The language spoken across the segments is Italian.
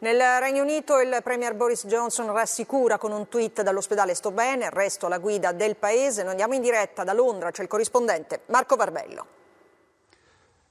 Nel Regno Unito il Premier Boris Johnson rassicura con un tweet dall'ospedale "sto bene, resto alla guida del paese". Noi andiamo in diretta da Londra, c'è il corrispondente Marco Barbello.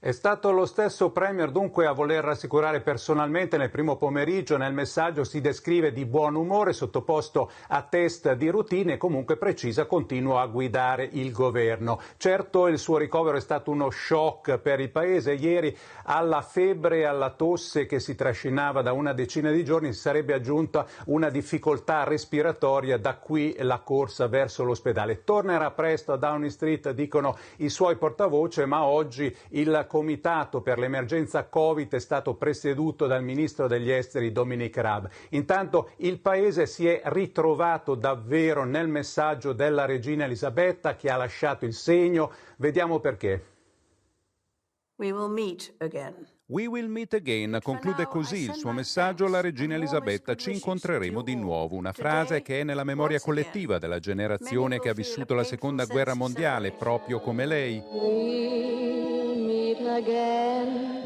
È stato lo stesso Premier dunque a voler rassicurare personalmente nel primo pomeriggio. Nel messaggio si descrive di buon umore, sottoposto a test di routine e comunque precisa continua a guidare il governo. Certo il suo ricovero è stato uno shock per il paese. Ieri alla febbre e alla tosse che si trascinava da una decina di giorni si sarebbe aggiunta una difficoltà respiratoria, da qui la corsa verso l'ospedale. Tornerà presto a Downing Street, dicono i suoi portavoce, ma oggi il comitato per l'emergenza Covid è stato presieduto dal ministro degli esteri Dominic Raab. Intanto il paese si è ritrovato davvero nel messaggio della regina Elisabetta, che ha lasciato il segno. Vediamo perché. We will meet again. We will meet again, conclude così il suo messaggio la regina Elisabetta. Ci incontreremo di nuovo, una frase che è nella memoria collettiva della generazione che ha vissuto la seconda guerra mondiale proprio come lei.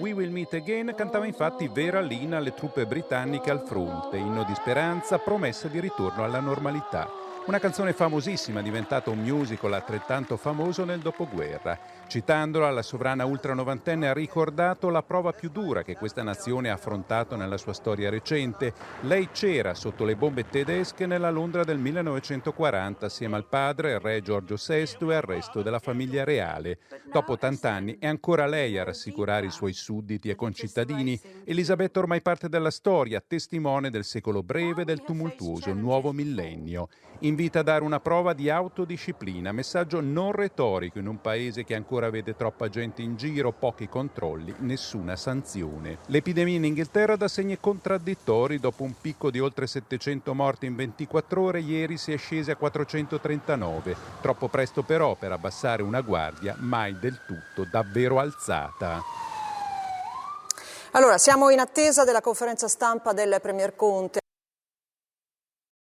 We will meet again cantava infatti Vera Lynn alle truppe britanniche al fronte, inno di speranza, promessa di ritorno alla normalità. Una canzone famosissima, diventata un musical altrettanto famoso nel dopoguerra. Citandola, la sovrana ultranovantenne ha ricordato la prova più dura che questa nazione ha affrontato nella sua storia recente. Lei c'era sotto le bombe tedesche nella Londra del 1940 assieme al padre, il re Giorgio VI, e al resto della famiglia reale. Dopo 80 anni è ancora lei a rassicurare i suoi sudditi e concittadini. Elisabetta ormai parte della storia, testimone del secolo breve del tumultuoso nuovo millennio. Invita a dare una prova di autodisciplina, messaggio non retorico in un paese che ancora vede troppa gente in giro, pochi controlli, nessuna sanzione. L'epidemia in Inghilterra dà segni contraddittori. Dopo un picco di oltre 700 morti in 24 ore, ieri si è scesi a 439. Troppo presto però per abbassare una guardia mai del tutto davvero alzata. Allora, siamo in attesa della conferenza stampa del Premier Conte.